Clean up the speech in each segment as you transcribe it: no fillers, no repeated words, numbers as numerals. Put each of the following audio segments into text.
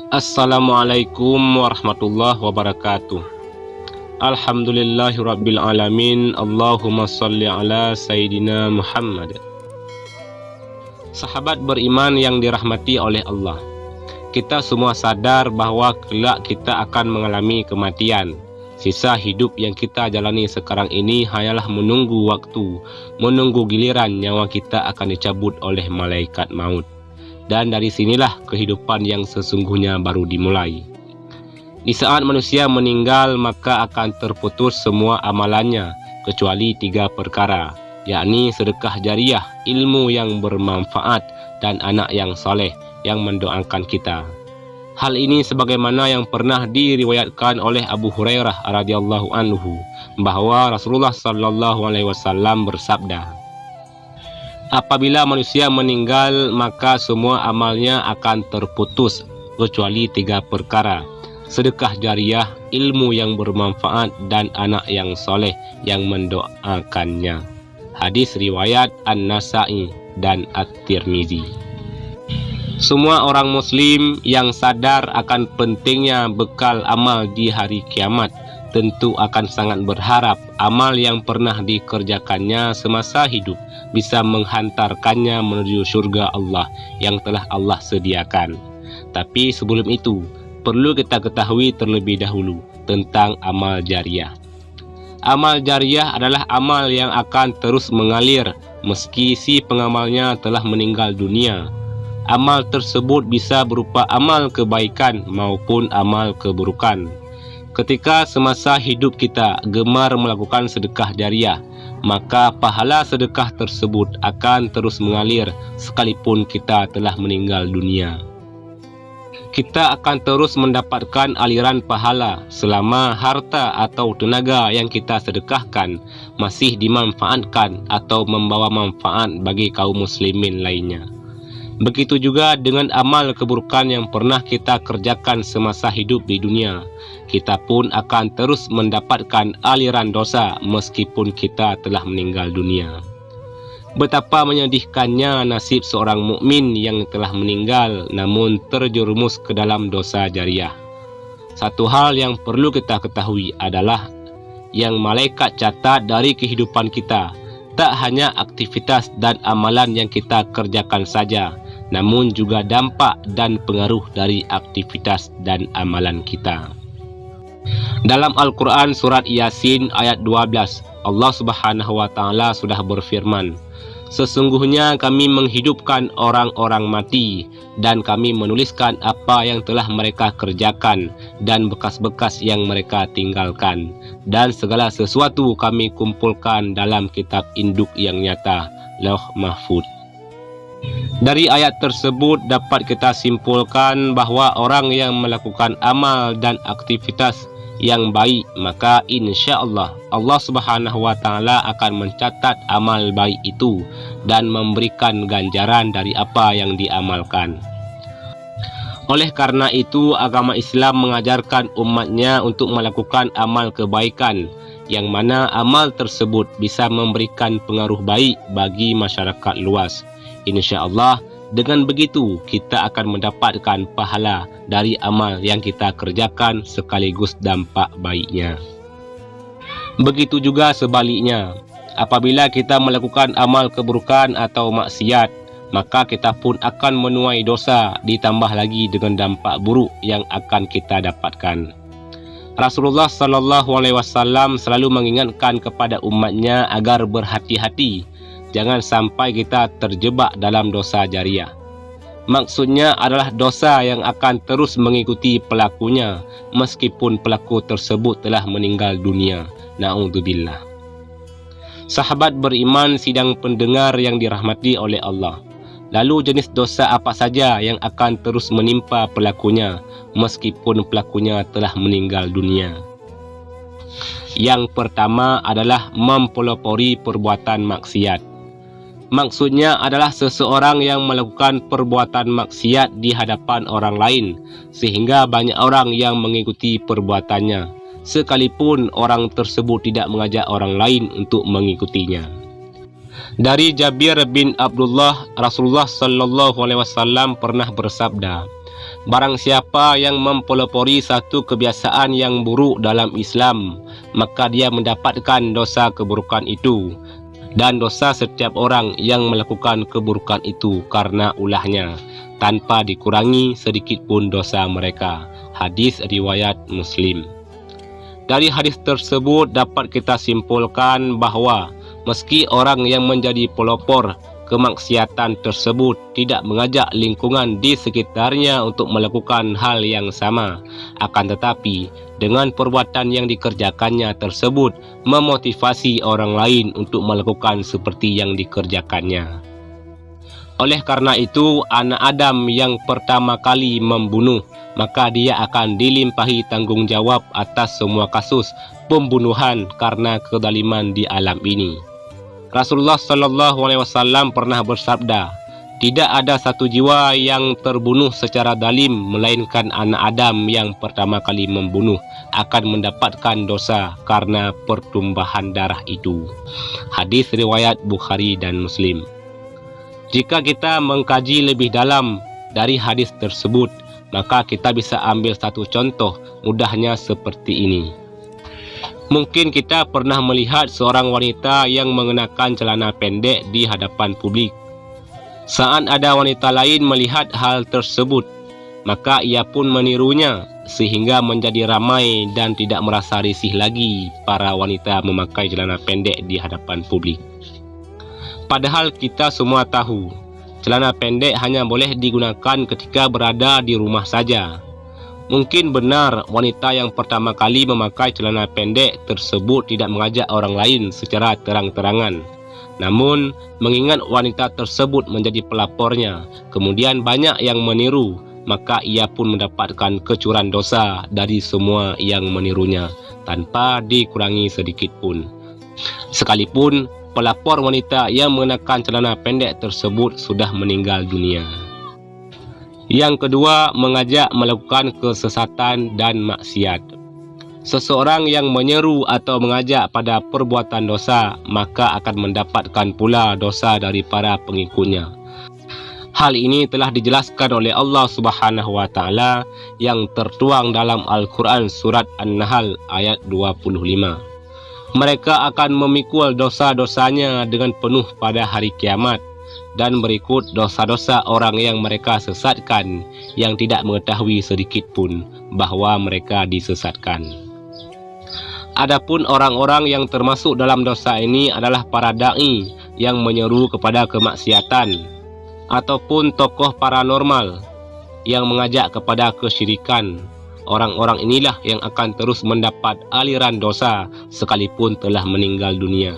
Assalamualaikum warahmatullahi wabarakatuh. Alhamdulillahirabbil alamin. Allahumma shalli ala sayidina Muhammad. Sahabat beriman yang dirahmati oleh Allah, kita semua sadar bahwa kelak kita akan mengalami kematian. Sisa hidup yang kita jalani sekarang ini hanyalah menunggu waktu, menunggu giliran nyawa kita akan dicabut oleh malaikat maut. Dan dari sinilah kehidupan yang sesungguhnya baru dimulai. Di saat manusia meninggal, maka akan terputus semua amalannya, kecuali 3 perkara, yakni sedekah jariah, ilmu yang bermanfaat, dan anak yang soleh yang mendoakan kita. Hal ini sebagaimana yang pernah diriwayatkan oleh Abu Hurairah radhiyallahu anhu, bahwa Rasulullah sallallahu alaihi wasallam bersabda, apabila manusia meninggal, maka semua amalnya akan terputus, kecuali 3 perkara, sedekah jariah, ilmu yang bermanfaat, dan anak yang soleh yang mendoakannya. Hadis riwayat An-Nasa'i dan At-Tirmizi. Semua orang muslim yang sadar akan pentingnya bekal amal di hari kiamat tentu akan sangat berharap amal yang pernah dikerjakannya semasa hidup bisa menghantarkannya menuju surga Allah yang telah Allah sediakan. Tapi sebelum itu, perlu kita ketahui terlebih dahulu tentang amal jariah. Amal jariah adalah amal yang akan terus mengalir meski si pengamalnya telah meninggal dunia. Amal tersebut bisa berupa amal kebaikan maupun amal keburukan. Ketika semasa hidup kita gemar melakukan sedekah jariah, maka pahala sedekah tersebut akan terus mengalir sekalipun kita telah meninggal dunia. Kita akan terus mendapatkan aliran pahala selama harta atau tenaga yang kita sedekahkan masih dimanfaatkan atau membawa manfaat bagi kaum muslimin lainnya. Begitu juga dengan amal keburukan yang pernah kita kerjakan semasa hidup di dunia. Kita pun akan terus mendapatkan aliran dosa meskipun kita telah meninggal dunia. Betapa menyedihkannya nasib seorang mukmin yang telah meninggal namun terjerumus ke dalam dosa jariah. Satu hal yang perlu kita ketahui adalah yang malaikat catat dari kehidupan kita tak hanya aktivitas dan amalan yang kita kerjakan saja, namun juga dampak dan pengaruh dari aktivitas dan amalan kita. Dalam Al-Quran surat Yasin ayat 12, Allah Subhanahu wa Ta'ala sudah berfirman, sesungguhnya kami menghidupkan orang-orang mati dan kami menuliskan apa yang telah mereka kerjakan dan bekas-bekas yang mereka tinggalkan, dan segala sesuatu kami kumpulkan dalam kitab induk yang nyata, Lauh Mahfuz. Dari ayat tersebut dapat kita simpulkan bahwa orang yang melakukan amal dan aktivitas yang baik, maka insya Allah Allah Subhanahu wa Ta'ala akan mencatat amal baik itu dan memberikan ganjaran dari apa yang diamalkan. Oleh karena itu, agama Islam mengajarkan umatnya untuk melakukan amal kebaikan, yang mana amal tersebut bisa memberikan pengaruh baik bagi masyarakat luas. Insya Allah, dengan begitu kita akan mendapatkan pahala dari amal yang kita kerjakan sekaligus dampak baiknya. Begitu juga sebaliknya, apabila kita melakukan amal keburukan atau maksiat, maka kita pun akan menuai dosa ditambah lagi dengan dampak buruk yang akan kita dapatkan. Rasulullah sallallahu alaihi wasallam selalu mengingatkan kepada umatnya agar berhati-hati. Jangan sampai kita terjebak dalam dosa jariah. Maksudnya adalah dosa yang akan terus mengikuti pelakunya meskipun pelaku tersebut telah meninggal dunia. Na'udzubillah. Sahabat beriman sidang pendengar yang dirahmati oleh Allah. Lalu jenis dosa apa saja yang akan terus menimpa pelakunya meskipun pelakunya telah meninggal dunia? Yang pertama adalah mempelopori perbuatan maksiat. Maksudnya adalah seseorang yang melakukan perbuatan maksiat di hadapan orang lain sehingga banyak orang yang mengikuti perbuatannya, sekalipun orang tersebut tidak mengajak orang lain untuk mengikutinya. Dari Jabir bin Abdullah, Rasulullah sallallahu alaihi wasallam pernah bersabda, Barang siapa yang mempelopori satu kebiasaan yang buruk dalam Islam, maka dia mendapatkan dosa keburukan itu dan dosa setiap orang yang melakukan keburukan itu karena ulahnya, tanpa dikurangi sedikit pun dosa mereka. Hadis riwayat Muslim. Dari hadis tersebut dapat kita simpulkan bahawa meski orang yang menjadi pelopor kemaksiatan tersebut tidak mengajak lingkungan di sekitarnya untuk melakukan hal yang sama, akan tetapi dengan perbuatan yang dikerjakannya tersebut memotivasi orang lain untuk melakukan seperti yang dikerjakannya. Oleh karena itu, anak Adam yang pertama kali membunuh, maka dia akan dilimpahi tanggungjawab atas semua kasus pembunuhan karena kezaliman di alam ini. Rasulullah SAW pernah bersabda, tidak ada satu jiwa yang terbunuh secara zalim melainkan anak Adam yang pertama kali membunuh akan mendapatkan dosa karena pertumpahan darah itu. Hadis riwayat Bukhari dan Muslim. Jika kita mengkaji lebih dalam dari hadis tersebut, maka kita bisa ambil satu contoh mudahnya seperti ini. Mungkin kita pernah melihat seorang wanita yang mengenakan celana pendek di hadapan publik. Saat ada wanita lain melihat hal tersebut, maka ia pun menirunya sehingga menjadi ramai dan tidak merasa risih lagi para wanita memakai celana pendek di hadapan publik. Padahal kita semua tahu, celana pendek hanya boleh digunakan ketika berada di rumah saja. Mungkin benar wanita yang pertama kali memakai celana pendek tersebut tidak mengajak orang lain secara terang-terangan. Namun, mengingat wanita tersebut menjadi pelapornya, kemudian banyak yang meniru, maka ia pun mendapatkan kecuran dosa dari semua yang menirunya, tanpa dikurangi sedikit pun. Sekalipun pelapor wanita yang mengenakan celana pendek tersebut sudah meninggal dunia. Yang kedua, mengajak melakukan kesesatan dan maksiat. Seseorang yang menyeru atau mengajak pada perbuatan dosa, maka akan mendapatkan pula dosa dari para pengikutnya. Hal ini telah dijelaskan oleh Allah Subhanahu wa taala yang tertuang dalam Al-Qur'an surat An-Nahl ayat 25. Mereka akan memikul dosa-dosanya dengan penuh pada hari kiamat, dan berikut dosa-dosa orang yang mereka sesatkan yang tidak mengetahui sedikit pun bahawa mereka disesatkan. Adapun orang-orang yang termasuk dalam dosa ini adalah para da'i yang menyeru kepada kemaksiatan, ataupun tokoh paranormal yang mengajak kepada kesyirikan. Orang-orang inilah yang akan terus mendapat aliran dosa sekalipun telah meninggal dunia.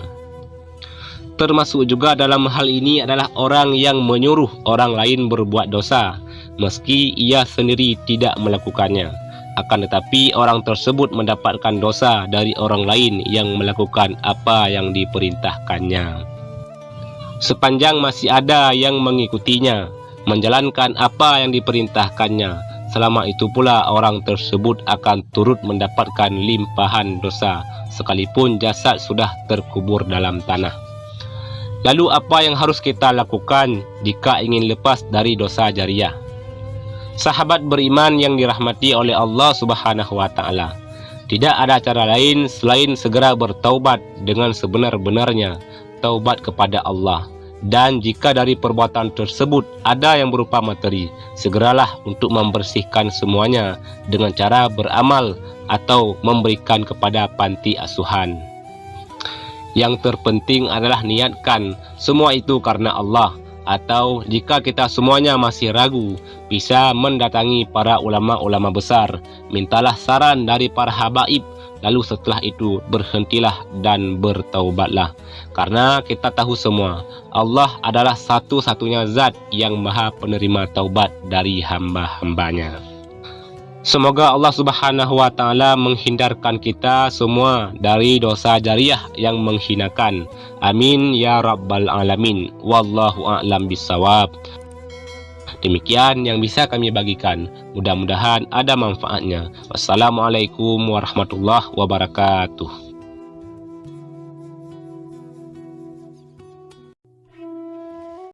Termasuk juga dalam hal ini adalah orang yang menyuruh orang lain berbuat dosa, meski ia sendiri tidak melakukannya. Akan tetapi orang tersebut mendapatkan dosa dari orang lain yang melakukan apa yang diperintahkannya. Sepanjang masih ada yang mengikutinya, menjalankan apa yang diperintahkannya, selama itu pula orang tersebut akan turut mendapatkan limpahan dosa, sekalipun jasad sudah terkubur dalam tanah. Lalu apa yang harus kita lakukan jika ingin lepas dari dosa jariah? Sahabat beriman yang dirahmati oleh Allah Subhanahu wa taala, tidak ada cara lain selain segera bertaubat dengan sebenar-benarnya, taubat kepada Allah. Dan jika dari perbuatan tersebut ada yang berupa materi, segeralah untuk membersihkan semuanya dengan cara beramal atau memberikan kepada panti asuhan. Yang terpenting adalah niatkan semua itu karena Allah, atau jika kita semuanya masih ragu, bisa mendatangi para ulama-ulama besar, mintalah saran dari para habaib, lalu setelah itu berhentilah dan bertaubatlah. Karena kita tahu semua, Allah adalah satu-satunya zat yang maha penerima taubat dari hamba-hambanya. Semoga Allah Subhanahu wa taala menghindarkan kita semua dari dosa jariah yang menghinakan. Amin ya rabbal alamin. Wallahu a'lam bissawab. Demikian yang bisa kami bagikan. Mudah-mudahan ada manfaatnya. Wassalamualaikum warahmatullahi wabarakatuh.